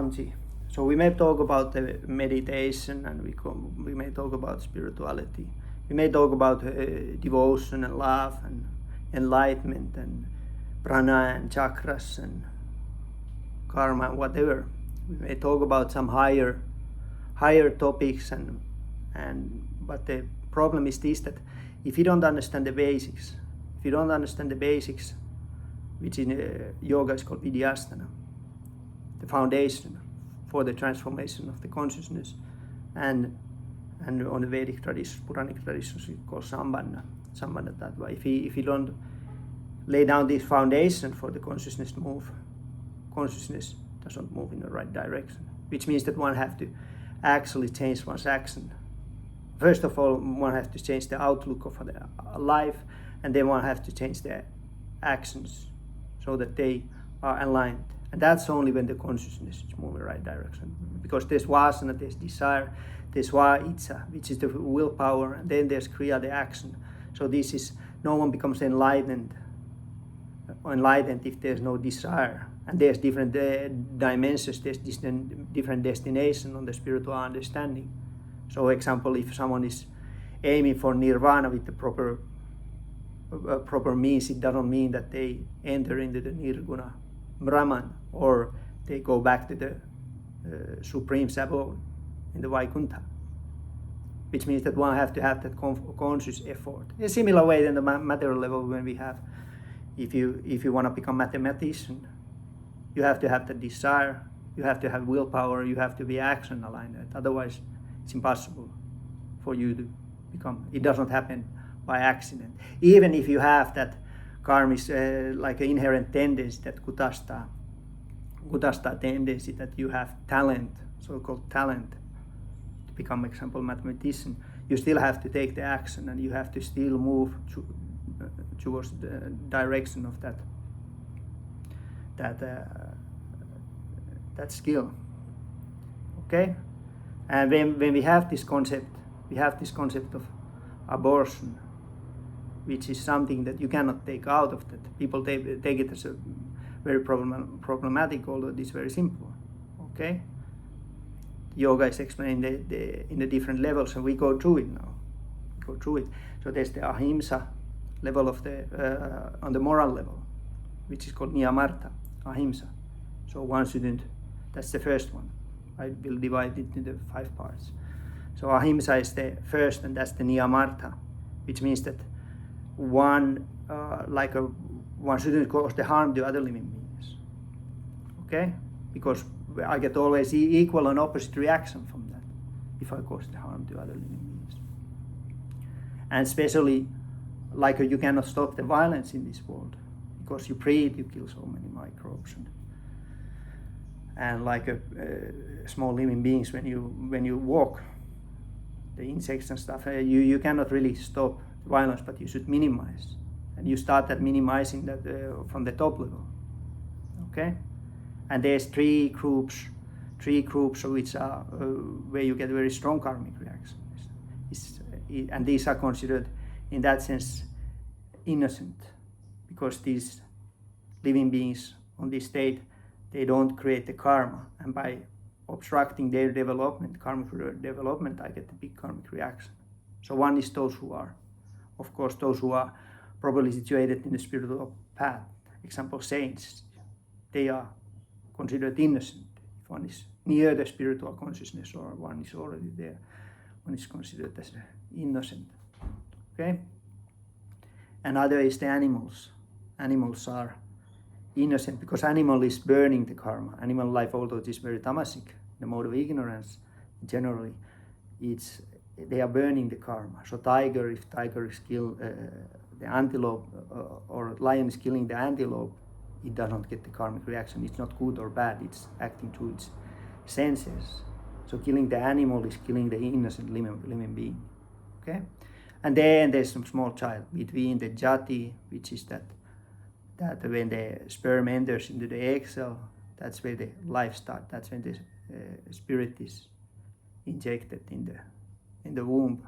Ramji. So we may talk about the meditation, and we may talk about spirituality. We may talk about devotion and love and enlightenment and prana and chakras and karma and whatever. We may talk about some higher topics, but the problem is this, that if you don't understand the basics, which in yoga is called vidyasana, the foundation for the transformation of the consciousness, and on the Vedic traditions, Puranic traditions, we call sambandha tattva. If you don't lay down this foundation for the consciousness to move, consciousness doesn't move in the right direction, which means that one have to actually change one's action. First of all, one has to change the outlook of the life, and then one has to change their actions so that they are aligned. And that's only when the consciousness is moving in the right direction. Because there's vasana, there's desire, there's va-itsa, which is the willpower, and then there's kriya, the action. So this is, no one becomes enlightened if there's no desire. And there's different dimensions, there's different destination on the spiritual understanding. So example, if someone is aiming for nirvana with the proper means, it doesn't mean that they enter into the nirguna Brahman, or they go back to the supreme abode in the Vaikuntha, which means that one has to have that conscious effort. In a similar way than the material level, when we have, if you want to become mathematician, you have to have the desire, you have to have willpower, you have to be action aligned. Otherwise, it's impossible for you to become. It doesn't happen by accident. Even if you have that karmic, like an inherent tendency, that kutastha tendency, that you have talent, so-called talent, to become, example, mathematician, you still have to take the action, and you have to still move towards the direction of that skill. Okay, and when we have this concept, of abortion, which is something that you cannot take out of that. People take it as a very problematic, although it is very simple. Okay, yoga is explained in the different levels, and we go through it now. So there's the ahimsa level of the on the moral level, which is called niyamartha, ahimsa. So one shouldn't. That's the first one. I will divide it into 5 parts. So ahimsa is the first, and that's the niyamartha, which means that one shouldn't cause the harm to other living beings. Okay, because I get always equal and opposite reaction from that if I cause the harm to other living beings. And especially, you cannot stop the violence in this world, because you breathe, you kill so many microbes, and like small living beings, when you walk, the insects and stuff, you cannot really stop the violence, but you should minimize, and you start at minimizing that from the top level. Okay, and there's three groups which are where you get very strong karmic reactions, and these are considered in that sense innocent, because these living beings on this state, they don't create the karma, and by obstructing their development, karmic development, I get the big karmic reaction. So one is those who are, of course, those who are properly situated in the spiritual path. Example, saints, they are considered innocent. If one is near the spiritual consciousness, or one is already there, one is considered as innocent. Okay? Another is the animals. Animals are innocent because animal is burning the karma. Animal life, although it is very tamasic, the mode of ignorance, generally, they are burning the karma. So if tiger is kill the antelope, or lion is killing the antelope, it does not get the karmic reaction. It's not good or bad. It's acting through its senses. So killing the animal is killing the innocent living being. Okay, and then there's some small child between the jati, which is that when the sperm enters into the egg cell, that's where the life starts. That's when the spirit is injected in the womb,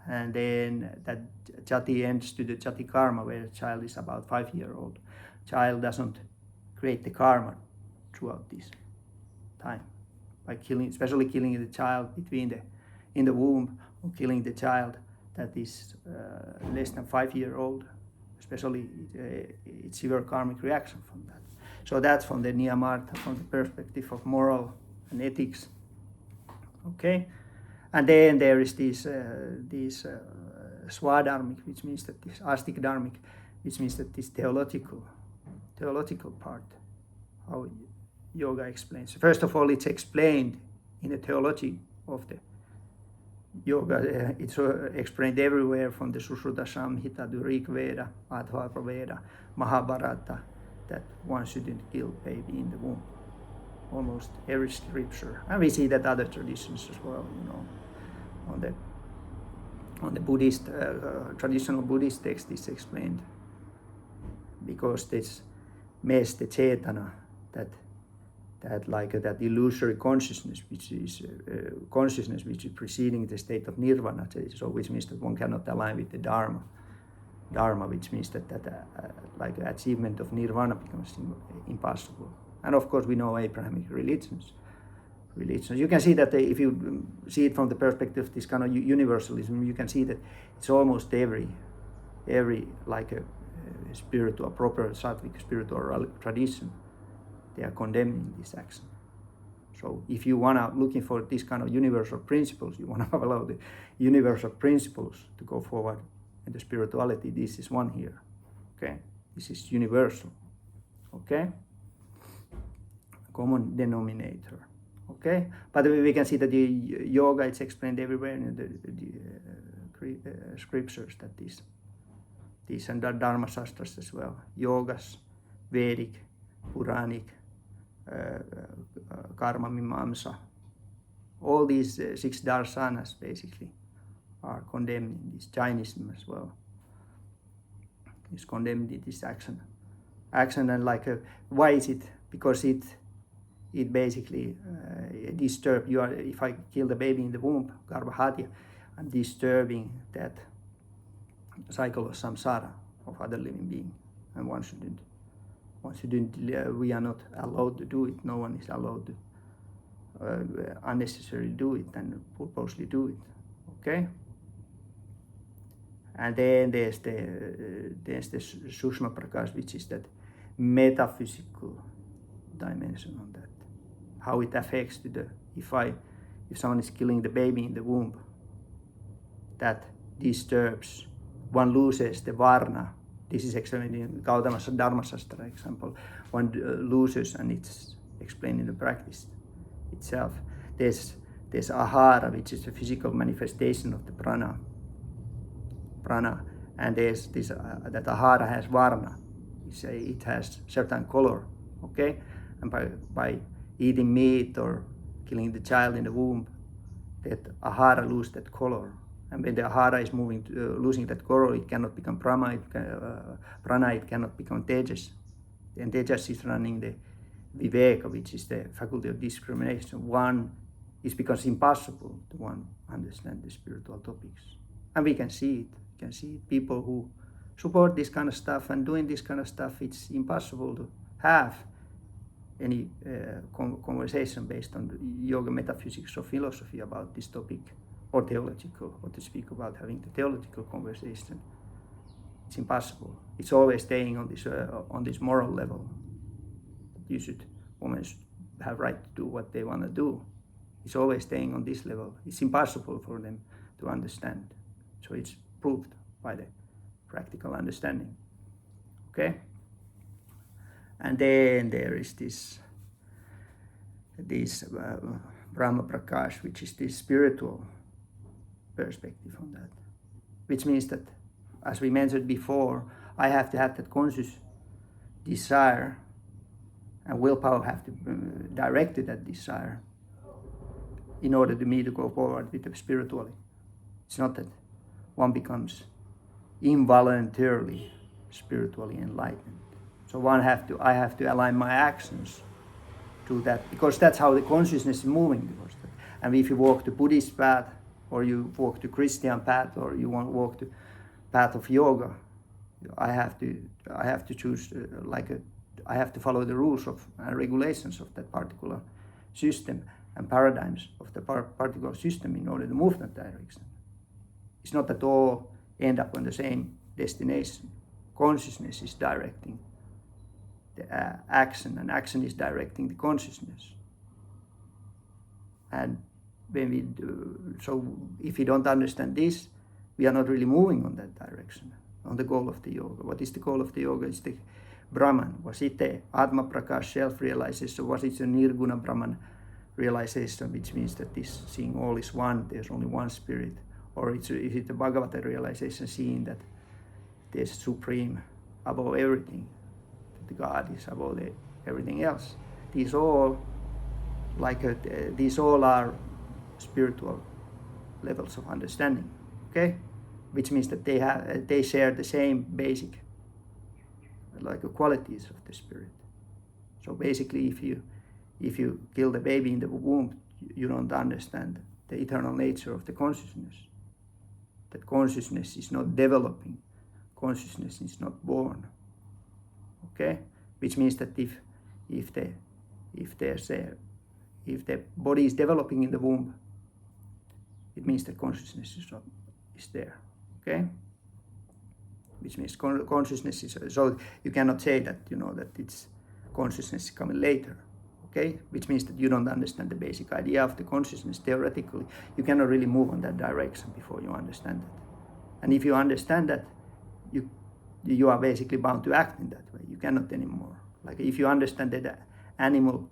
and then that jati ends to the jati karma, where the child is about 5-year-old. Child doesn't create the karma throughout this time by killing, especially killing the child in the womb, or killing the child that is less than 5-year-old. Especially it's severe karmic reaction from that. So that's from the Niyamartha, from the perspective of moral and ethics. Okay, and then there is this Swadharmic, which means that this Astic Dharmic, which means that this theological part, how yoga explains. First of all, it's explained in the theology of the yoga. It's explained everywhere from the Sushruta Samhita, the Rig Veda, Adharva Veda, Mahabharata, that one shouldn't kill baby in the womb. Almost every scripture, and we see that other traditions as well. On the Buddhist traditional Buddhist text is explained, because this mes the cetana, that illusory consciousness, which is consciousness which is preceding the state of nirvana, so which means that one cannot align with the dharma, which means that like achievement of nirvana becomes impossible. And of course we know Abrahamic religions. You can see that if you see it from the perspective of this kind of universalism, you can see that it's almost every like a spiritual, proper sattvic spiritual tradition, they are condemning this action. So if you wanna looking for this kind of universal principles, you wanna allow the universal principles to go forward in the spirituality, this is one here. Okay, this is universal. Okay, common denominator. Okay, but we can see that the yoga is explained everywhere in the scriptures, that these and the Dharma Shastras as well. Yogas, Vedic, Puranic, Karma Mimamsa, all these 6 darsanas basically are condemning this. Jainism as well is condemning this action, and like why is it? Because it basically disturb you. If I kill the baby in the womb, Garbhahatya, I'm disturbing that cycle of samsara of other living being, and one shouldn't. We are not allowed to do it. No one is allowed to unnecessarily do it and purposely do it. Okay. And then there's the Sushma Prakash, which is that metaphysical dimension on that. How it affects to the if someone is killing the baby in the womb, that disturbs, one loses the varna. This is explained in Gautama's Dharma Shastra example. One loses, and it's explained in the practice itself. There's ahara, which is a physical manifestation of the prana, and there's this that ahara has varna. It has certain color. Okay, and by eating meat or killing the child in the womb, that ahara loses that color. And when the ahara is losing that color, it cannot become prana, it cannot become tejas. And tejas is running the viveka, which is the faculty of discrimination. It becomes impossible to one understand the spiritual topics. And we can see it. We can see people who support this kind of stuff and doing this kind of stuff, it's impossible to have any conversation based on yoga, metaphysics, or philosophy about this topic, or theological, or to speak about having the theological conversation. It's impossible. It's always staying on this moral level. Women should have right to do what they want to do. It's always staying on this level. It's impossible for them to understand. So it's proved by the practical understanding. Okay? And then there is this Brahma Prakash, which is this spiritual perspective on that, which means that, as we mentioned before, I have to have that conscious desire, and willpower have to direct to that desire in order to me to go forward with the spiritually. It's not that one becomes involuntarily spiritually enlightened. So I have to align my actions to that, because that's how the consciousness is moving towards that. And if you walk the Buddhist path, or you walk the Christian path, or you want to walk the path of yoga, I have to choose I have to follow the rules of and regulations of that particular system and paradigms of the particle system in order to move that direction. It's not that all end up on the same destination. Consciousness is directing the action, and action is directing the consciousness. And when we do, so if we don't understand this, we are not really moving on that direction, on the goal of the yoga. What is the goal of the yoga? It's the Brahman. Was it the Atma Prakash self-realization? Was it the Nirguna Brahman realization, which means that this seeing all is one, there's only one spirit? Or is it the Bhagavata realization, seeing that there's supreme above everything, that the God is above everything else? These all are spiritual levels of understanding, okay? Which means that they share the same basic qualities of the spirit. So basically, if you kill the baby in the womb, you don't understand the eternal nature of the consciousness. That consciousness is not developing, consciousness is not born. Okay, which means that if the body is developing in the womb, it means that consciousness is there. Okay, which means consciousness is, so you cannot say that that it's consciousness coming later. Okay, which means that you don't understand the basic idea of the consciousness theoretically. You cannot really move on that direction before you understand that. And if you understand that, you are basically bound to act in that way. You cannot anymore. Like if you understand that the animals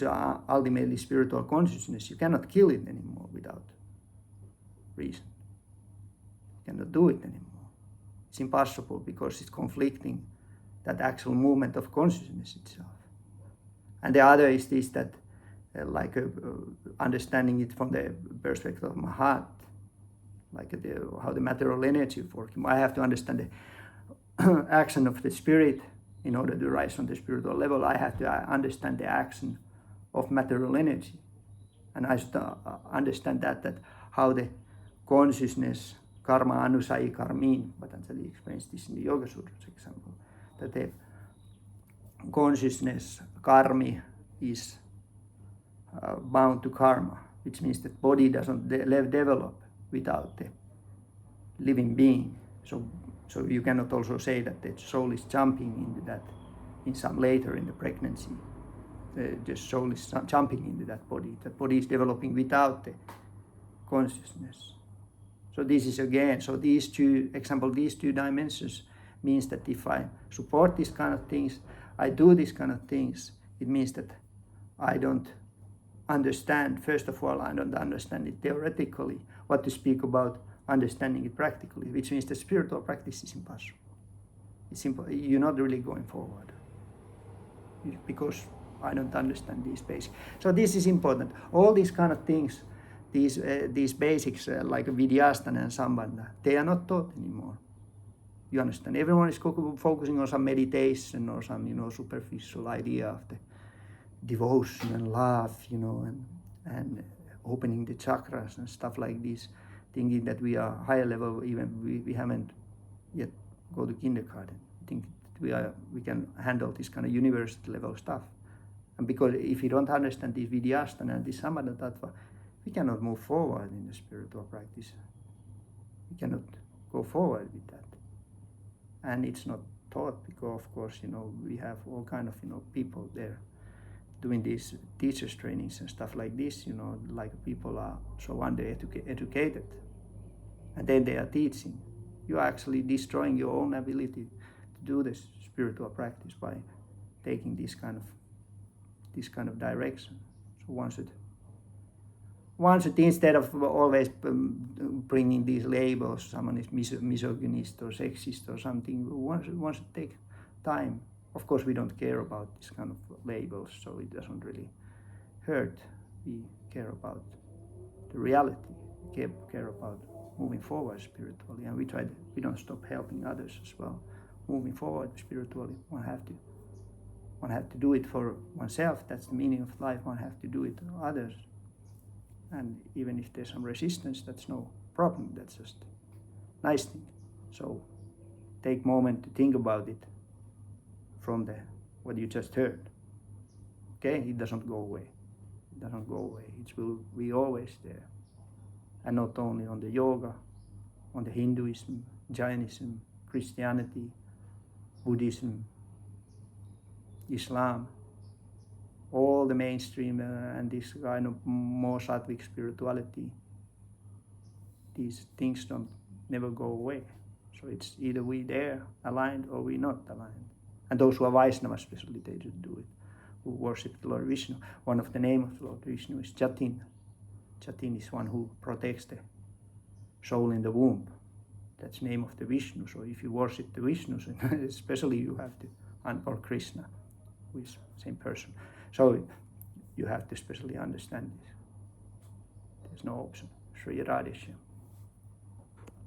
are ultimately spiritual consciousness, you cannot kill it anymore without reason. You cannot do it anymore. It's impossible because it's conflicting that actual movement of consciousness itself. And the other is this, that understanding it from the perspective of Mahat, how the material energy is working. I have to understand the action of the spirit in order to rise on the spiritual level. I have to understand the action of material energy. And I should understand that how the consciousness, karma anusayi karmin, Patanjali explains this in the Yoga Sutras example, that the consciousness, karmi, is bound to karma, which means that body doesn't develop without the living being. So you cannot also say that the soul is jumping into that in some later in the pregnancy. The soul is jumping into that body. That body is developing without the consciousness. So this is again, so these two dimensions means that if I support these kind of things, I do these kind of things, it means that I don't understand, first of all, I don't understand it theoretically, what to speak about understanding it practically, which means the spiritual practice is impossible. It's simple. You're not really going forward because I don't understand these basics. So this is important. All these kind of things, these basics like Vidyasthana and Sambandha, they are not taught anymore. You understand? Everyone is focusing on some meditation or some, superficial idea of the devotion and love, and opening the chakras and stuff like this, thinking that we are higher level. Even we haven't yet go to kindergarten. I think we can handle this kind of university level stuff. And because if you don't understand this Vidyasthana and this Sambandha Tattva, we cannot move forward in the spiritual practice. We cannot go forward with that. And it's not taught because, of course, we have all kind of, people there doing these teachers trainings and stuff like this, like people are so under-educated. And then they are teaching. You are actually destroying your own ability to do this spiritual practice by taking this kind of direction. So one should instead of always bringing these labels, someone is misogynist or sexist or something, one should take time. Of course, we don't care about this kind of labels, so it doesn't really hurt. We care about the reality. We care about moving forward spiritually, and we don't stop helping others as well. Moving forward spiritually, one have to do it for oneself. That's the meaning of life. One have to do it to others. And even if there's some resistance, that's no problem. That's just a nice thing. So take a moment to think about it from what you just heard. okay, it doesn't go away. It doesn't go away. It will be always there. And not only on the yoga, on the Hinduism, Jainism, Christianity, Buddhism, Islam, all the mainstream and this kind of more sattvic spirituality, these things don't never go away. So it's either we there aligned or we not aligned. And those who are Vaishnava especially, they should do it, who worship the Lord Vishnu. One of the names of the Lord Vishnu is Jatin. Jatin is one who protects the soul in the womb. That's the name of the Vishnu. So if you worship the Vishnu, especially you have to, or Krishna, who is the same person. So you have to especially understand this. There's no option. Sri Radheshyam.